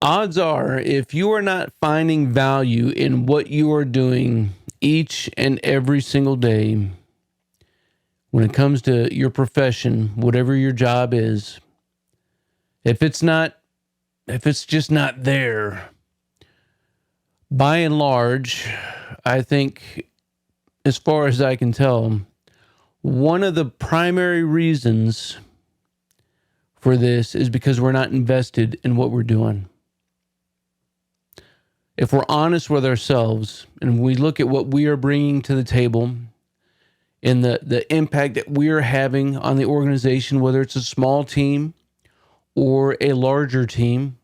Odds are, if you are not finding value in what you are doing each and every single day, when it comes to your profession, whatever your job is, if it's just not there, by and large, I think, as far as I can tell, one of the primary reasons for this is because we're not invested in what we're doing. If we're honest with ourselves and we look at what we are bringing to the table and the impact that we are having on the organization, whether it's a small team or a larger team,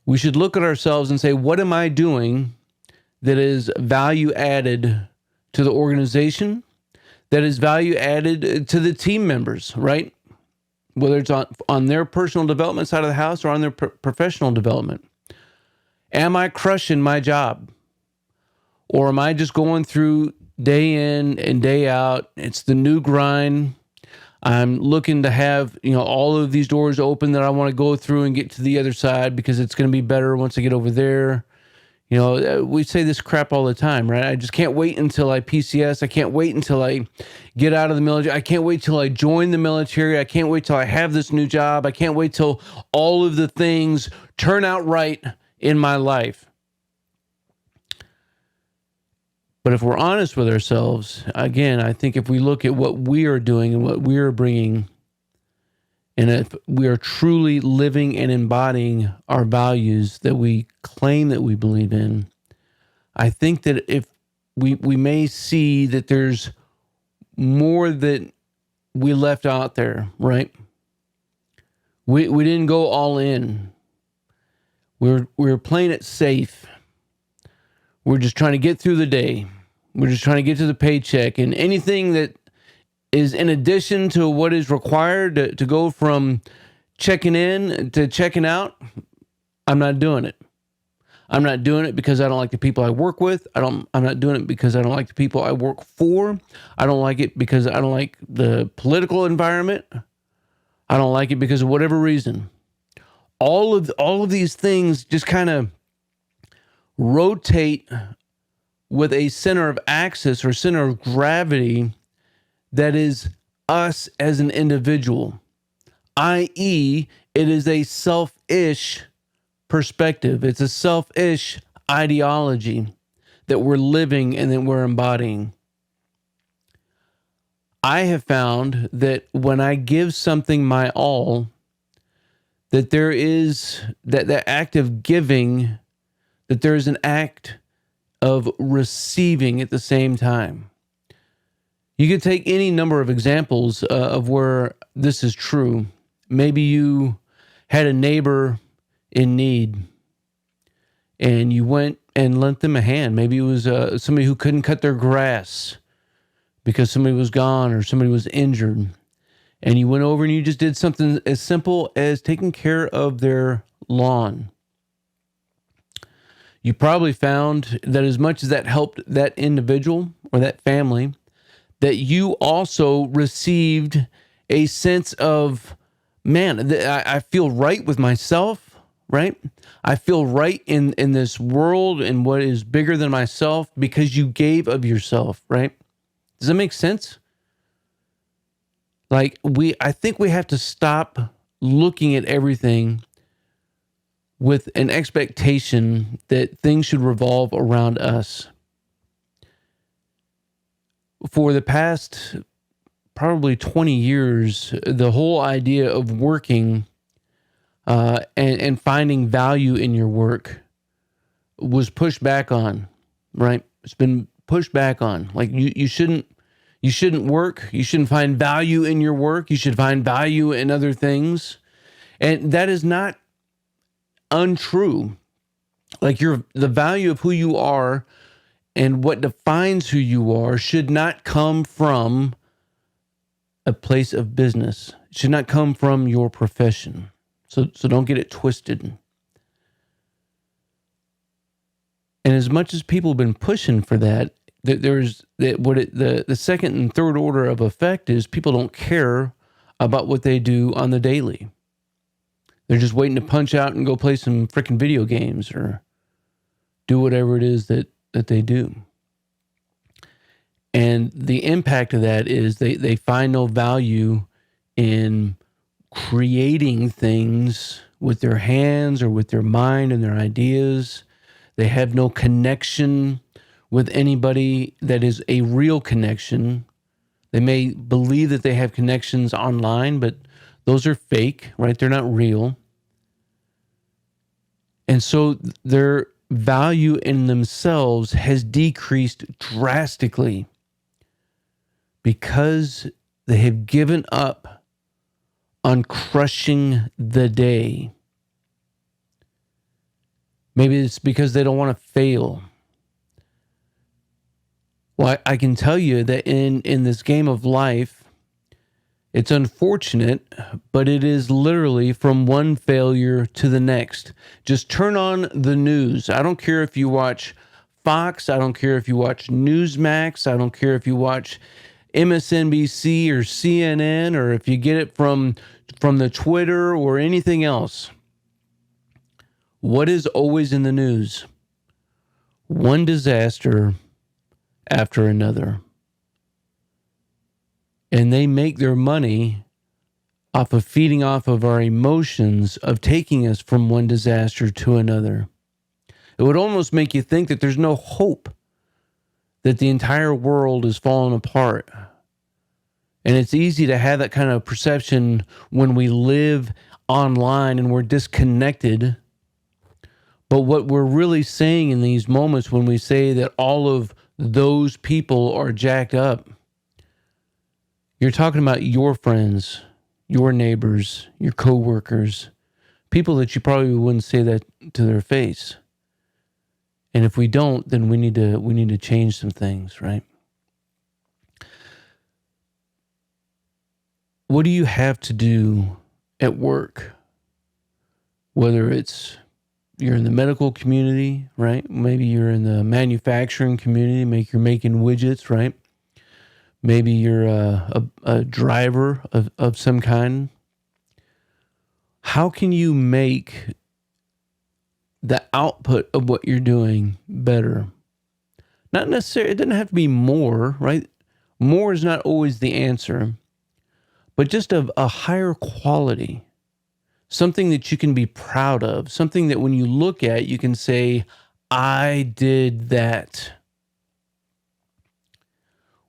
we should look at ourselves and say, what am I doing that is value added to the organization, that is value added to the team members, right? Whether it's on their personal development side of the house or on their professional development. Am I crushing my job? Or am I just going through day in and day out? It's the new grind. I'm looking to have, all of these doors open that I want to go through and get to the other side because it's going to be better once I get over there. We say this crap all the time, right? I just can't wait until I PCS. I can't wait until I get out of the military. I can't wait till I join the military. I can't wait till I have this new job. I can't wait till all of the things turn out right in my life. But if we're honest with ourselves, again, I think if we look at what we are doing and what we are bringing, and if we are truly living and embodying our values that we claim that we believe in, I think that if we may see that there's more that we left out there, right? We didn't go all in. We were playing it safe. We're just trying to get through the day. We're just trying to get to the paycheck, and anything that is in addition to what is required to go from checking in to checking out, I'm not doing it. I'm not doing it because I don't like the people I work with. I'm not doing it because I don't like the people I work for. I don't like it because I don't like the political environment. I don't like it because of whatever reason. All of these things just kind of rotate with a center of axis or center of gravity that is us as an individual, i.e., it is a selfish perspective. It's a selfish ideology that we're living and that we're embodying. I have found that when I give something my all, that there is that act of giving, that there is an act of receiving at the same time. You could take any number of examples of where this is true. Maybe you had a neighbor in need and you went and lent them a hand. Maybe it was somebody who couldn't cut their grass because somebody was gone or somebody was injured. And you went over and you just did something as simple as taking care of their lawn. You probably found that as much as that helped that individual or that family, that you also received a sense of, man, I feel right with myself, right? I feel right in this world and what is bigger than myself because you gave of yourself, right? Does that make sense? I think we have to stop looking at everything with an expectation that things should revolve around us. For the past probably 20 years, the whole idea of working and finding value in your work was pushed back on, right? It's been pushed back on. Like you shouldn't work. You shouldn't find value in your work. You should find value in other things. And that is not untrue. Like the value of who you are and what defines who you are should not come from a place of business. It should not come from your profession. So don't get it twisted. And as much as people have been pushing for that, the second and third order of effect is people don't care about what they do on the daily. They're just waiting to punch out and go play some freaking video games or do whatever it is that they do. And the impact of that is they find no value in creating things with their hands or with their mind and their ideas. They have no connection with anybody that is a real connection. They may believe that they have connections online, but those are fake, right? They're not real. And so their value in themselves has decreased drastically because they have given up on crushing the day. Maybe it's because they don't want to fail. Well, I can tell you that in this game of life, it's unfortunate, but it is literally from one failure to the next. Just turn on the news. I don't care if you watch Fox. I don't care if you watch Newsmax. I don't care if you watch MSNBC or CNN, or if you get it from the Twitter or anything else. What is always in the news? One disaster after another. And they make their money off of feeding off of our emotions of taking us from one disaster to another. It would almost make you think that there's no hope, that the entire world is falling apart. And it's easy to have that kind of perception when we live online and we're disconnected. But what we're really saying in these moments when we say that all of those people are jacked up, you're talking about your friends, your neighbors, your coworkers, people that you probably wouldn't say that to their face. And if we don't, then we need to change some things, right? What do you have to do at work? Whether it's you're in the medical community, right? Maybe you're in the manufacturing community, you're making widgets, right? Maybe you're a driver of some kind. How can you make the output of what you're doing better? Not necessarily, it doesn't have to be more, right? More is not always the answer, but just of a higher quality, something that you can be proud of, something that when you look at, you can say, I did that.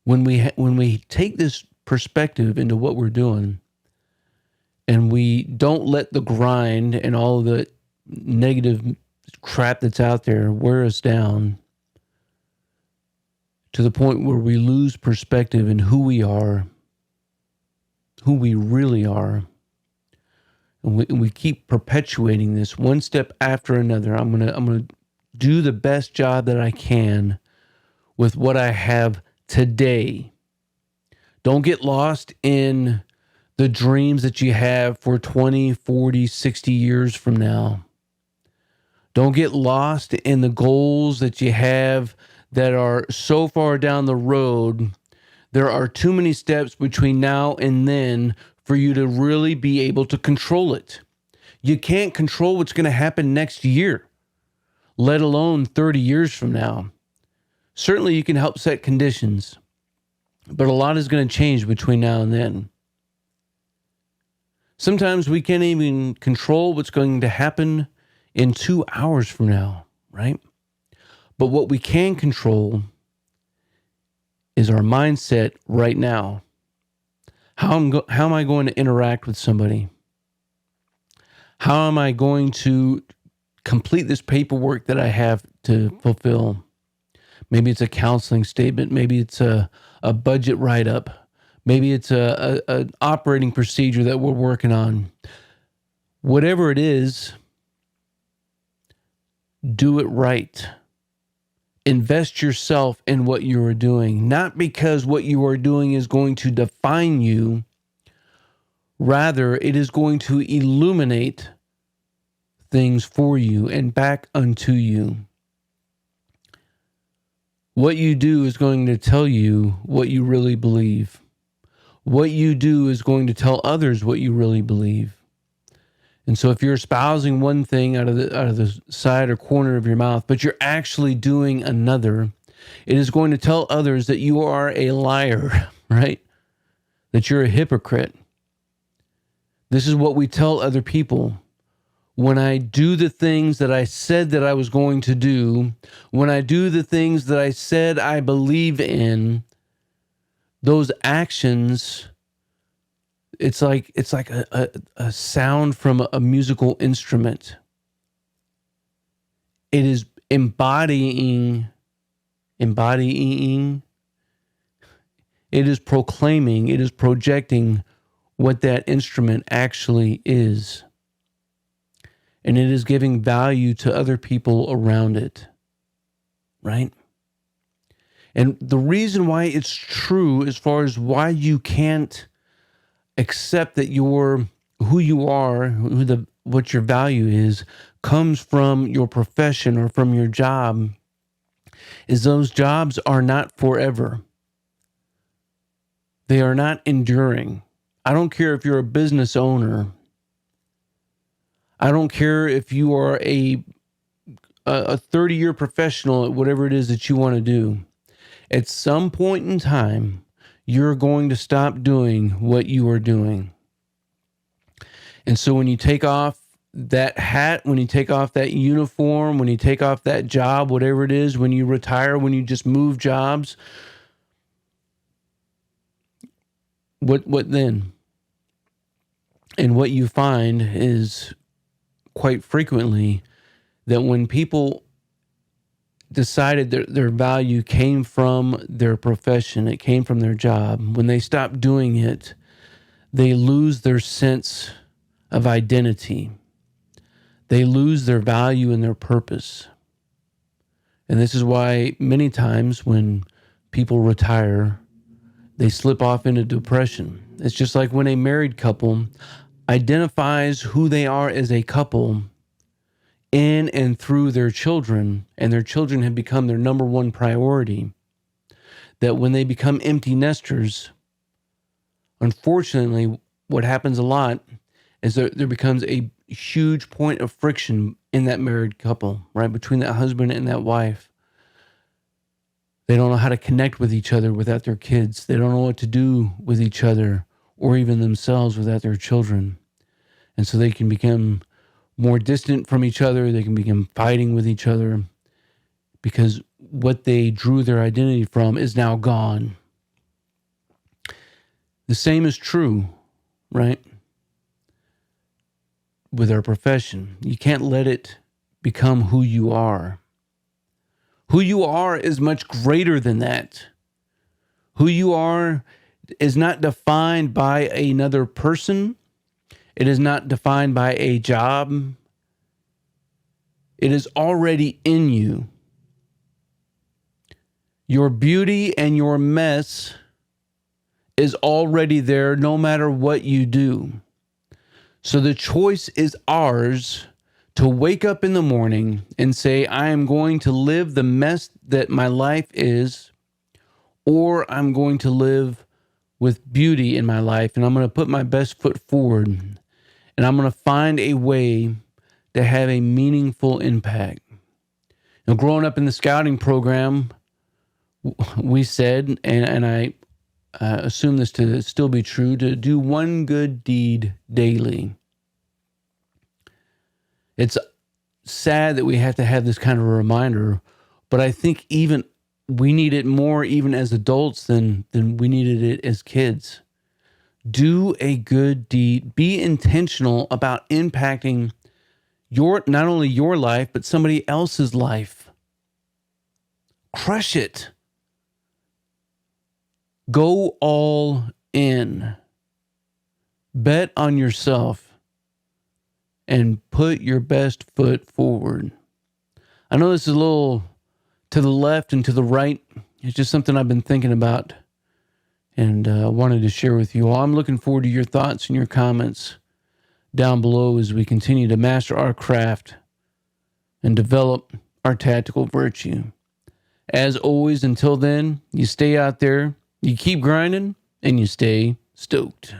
When we take this perspective into what we're doing, and we don't let the grind and all the negative crap that's out there wear us down to the point where we lose perspective in who we are, who we really are, and we keep perpetuating this one step after another. I'm gonna do the best job that I can with what I have today. Don't get lost in the dreams that you have for 20, 40, 60 years from now. Don't get lost in the goals that you have that are so far down the road. There are too many steps between now and then for you to really be able to control it. You can't control what's going to happen next year, let alone 30 years from now. Certainly you can help set conditions, but a lot is going to change between now and then. Sometimes we can't even control what's going to happen in 2 hours from now, right? But what we can control is our mindset right now. How am I going to interact with somebody? How am I going to complete this paperwork that I have to fulfill? Maybe it's a counseling statement. Maybe it's a budget write-up. Maybe it's an operating procedure that we're working on. Whatever it is, do it right. Invest yourself in what you are doing, not because what you are doing is going to define you. Rather, it is going to illuminate things for you and back unto you. What you do is going to tell you what you really believe. What you do is going to tell others what you really believe. And so if you're espousing one thing out of the side or corner of your mouth, but you're actually doing another, it is going to tell others that you are a liar, right? That you're a hypocrite. This is what we tell other people. When I do the things that I said that I was going to do, when I do the things that I said I believe in, those actions, it's like a sound from a musical instrument. It is embodying, it is proclaiming, it is projecting what that instrument actually is. And it is giving value to other people around it, right? And the reason why it's true, as far as why you can't accept that you're who you are, what your value is, comes from your profession or from your job, is those jobs are not forever. They are not enduring. I don't care if you're a business owner. I don't care if you are a 30-year professional at whatever it is that you want to do. At some point in time, you're going to stop doing what you are doing. And so when you take off that hat, when you take off that uniform, when you take off that job, whatever it is, when you retire, when you just move jobs, what then? And what you find is quite frequently that when people decided their value came from their profession, it came from their job, when they stop doing it, they lose their sense of identity. They lose their value and their purpose. And this is why many times when people retire, they slip off into depression. It's just like when a married couple identifies who they are as a couple in and through their children, and their children have become their number one priority, that when they become empty nesters, unfortunately, what happens a lot is there becomes a huge point of friction in that married couple, right? Between that husband and that wife. They don't know how to connect with each other without their kids. They don't know what to do with each other or even themselves without their children. And so they can become more distant from each other. They can begin fighting with each other because what they drew their identity from is now gone. The same is true, right? With our profession. You can't let it become who you are. Who you are is much greater than that. Who you are is not defined by another person. It is not defined by a job. It is already in you. Your beauty and your mess is already there no matter what you do. So the choice is ours to wake up in the morning and say, I am going to live the mess that my life is, or I'm going to live with beauty in my life, and I'm going to put my best foot forward, and I'm going to find a way to have a meaningful impact. Now, growing up in the scouting program, we said, and I assume this to still be true, to do one good deed daily. It's sad that we have to have this kind of a reminder, but I think even we need it more even as adults than we needed it as kids. Do a good deed. Be intentional about impacting not only your life, but somebody else's life. Crush it. Go all in. Bet on yourself and put your best foot forward. I know this is a little to the left and to the right. It's just something I've been thinking about and wanted to share with you all. I'm looking forward to your thoughts and your comments down below as we continue to master our craft and develop our tactical virtue. As always, until then, you stay out there, you keep grinding, and you stay stoked.